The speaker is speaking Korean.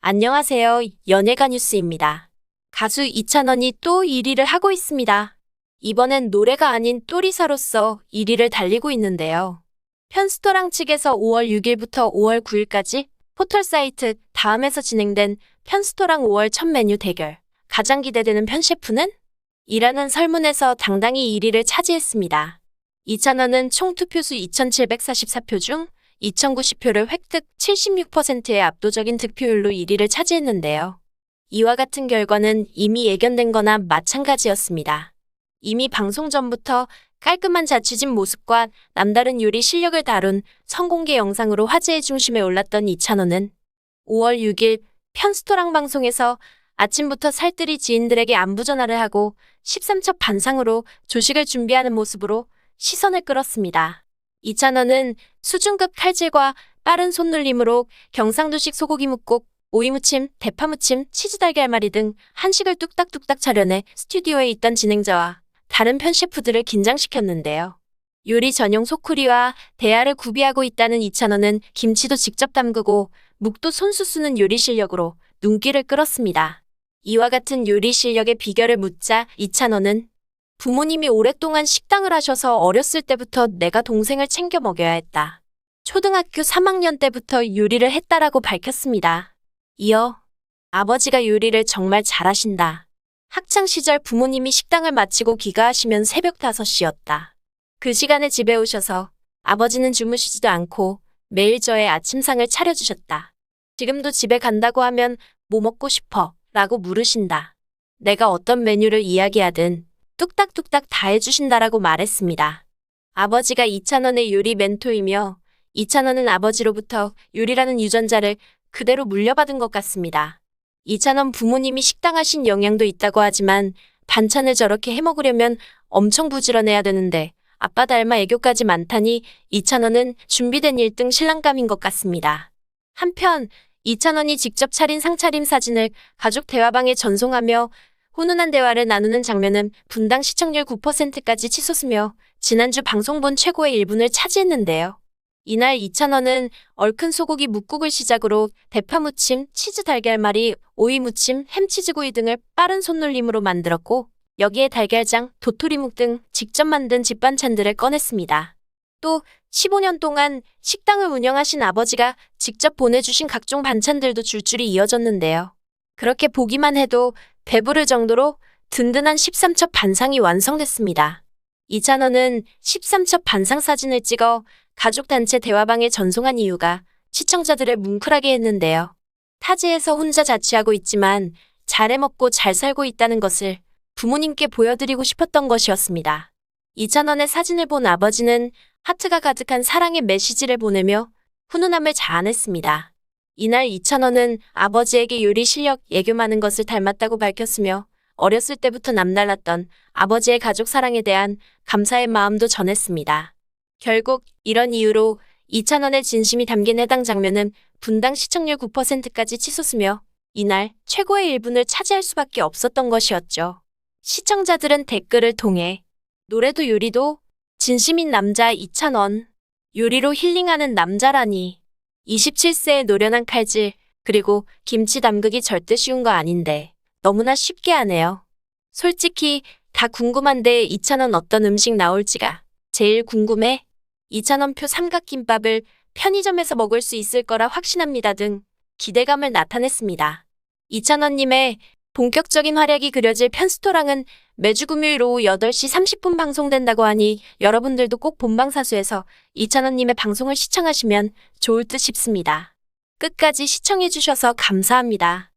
안녕하세요. 연예가 뉴스입니다. 가수 이찬원이 또 1위를 하고 있습니다. 이번엔 노래가 아닌 또리사로서 1위를 달리고 있는데요. 편스토랑 측에서 5월 6일부터 5월 9일까지 포털 사이트 다음에서 진행된 편스토랑 5월 첫 메뉴 대결. 가장 기대되는 편셰프는? 이라는 설문에서 당당히 1위를 차지했습니다. 이찬원은 총 투표수 2,744표 중 2,090표를 획득 76%의 압도적인 득표율로 1위를 차지했는데요. 이와 같은 결과는 이미 예견된 거나 마찬가지였습니다. 이미 방송 전부터 깔끔한 자취진 모습과 남다른 요리 실력을 다룬 성공개 영상으로 화제의 중심에 올랐던 이찬원은 5월 6일 편스토랑 방송에서 아침부터 살뜰히 지인들에게 안부 전화를 하고 13첩 반상으로 조식을 준비하는 모습으로 시선을 끌었습니다. 이찬원은 수준급 칼질과 빠른 손놀림으로 경상도식 소고기 뭇국, 오이무침, 대파무침, 치즈달걀말이 등 한식을 뚝딱뚝딱 차려내 스튜디오에 있던 진행자와 다른 편셰프들을 긴장시켰는데요. 요리 전용 소쿠리와 대야를 구비하고 있다는 이찬원은 김치도 직접 담그고 묵도 손수 쓰는 요리 실력으로 눈길을 끌었습니다. 이와 같은 요리 실력의 비결을 묻자 이찬원은 부모님이 오랫동안 식당을 하셔서 어렸을 때부터 내가 동생을 챙겨 먹여야 했다. 초등학교 3학년 때부터 요리를 했다라고 밝혔습니다. 이어 아버지가 요리를 정말 잘하신다. 학창시절 부모님이 식당을 마치고 귀가하시면 새벽 5시였다. 그 시간에 집에 오셔서 아버지는 주무시지도 않고 매일 저의 아침상을 차려주셨다. 지금도 집에 간다고 하면 뭐 먹고 싶어? 라고 물으신다. 내가 어떤 메뉴를 이야기하든 뚝딱뚝딱 다 해주신다라고 말했습니다. 아버지가 이찬원의 요리 멘토이며 이찬원은 아버지로부터 요리라는 유전자를 그대로 물려받은 것 같습니다. 이찬원 부모님이 식당 하신 영향도 있다고 하지만 반찬을 저렇게 해먹으려면 엄청 부지런해야 되는데 아빠 닮아 애교까지 많다니 이찬원은 준비된 1등 신랑감인 것 같습니다. 한편 이찬원이 직접 차린 상차림 사진을 가족 대화방에 전송하며 훈훈한 대화를 나누는 장면은 분당 시청률 9%까지 치솟으며 지난주 방송본 최고의 1분을 차지했는데요. 이날 이찬원은 얼큰 소고기 묵국을 시작으로 대파무침, 치즈 달걀말이, 오이무침, 햄치즈구이 등을 빠른 손놀림으로 만들었고 여기에 달걀장, 도토리묵 등 직접 만든 집반찬들을 꺼냈습니다. 또 15년 동안 식당을 운영하신 아버지가 직접 보내주신 각종 반찬들도 줄줄이 이어졌는데요. 그렇게 보기만 해도 배부를 정도로 든든한 13첩 반상이 완성됐습니다. 이찬원은 13첩 반상 사진을 찍어 가족단체 대화방에 전송한 이유가 시청자들을 뭉클하게 했는데요. 타지에서 혼자 자취하고 있지만 잘 해먹고 잘 살고 있다는 것을 부모님께 보여드리고 싶었던 것이었습니다. 이찬원의 사진을 본 아버지는 하트가 가득한 사랑의 메시지를 보내며 훈훈함을 자아냈습니다. 이날 이찬원은 아버지에게 요리 실력, 애교 많은 것을 닮았다고 밝혔으며 어렸을 때부터 남달랐던 아버지의 가족 사랑에 대한 감사의 마음도 전했습니다. 결국 이런 이유로 이찬원의 진심이 담긴 해당 장면은 분당 시청률 9%까지 치솟으며 이날 최고의 1분을 차지할 수밖에 없었던 것이었죠. 시청자들은 댓글을 통해 노래도 요리도 진심인 남자 이찬원, 요리로 힐링하는 남자라니 27세의 노련한 칼질, 그리고 김치 담그기 절대 쉬운 거 아닌데 너무나 쉽게 하네요. 솔직히 다 궁금한데 이찬원 어떤 음식 나올지가 제일 궁금해. 이찬원표 삼각김밥을 편의점에서 먹을 수 있을 거라 확신합니다 등 기대감을 나타냈습니다. 이찬원님의 본격적인 활약이 그려질 편스토랑은 매주 금요일 오후 8시 30분 방송된다고 하니 여러분들도 꼭 본방사수해서 이찬원님의 방송을 시청하시면 좋을 듯 싶습니다. 끝까지 시청해주셔서 감사합니다.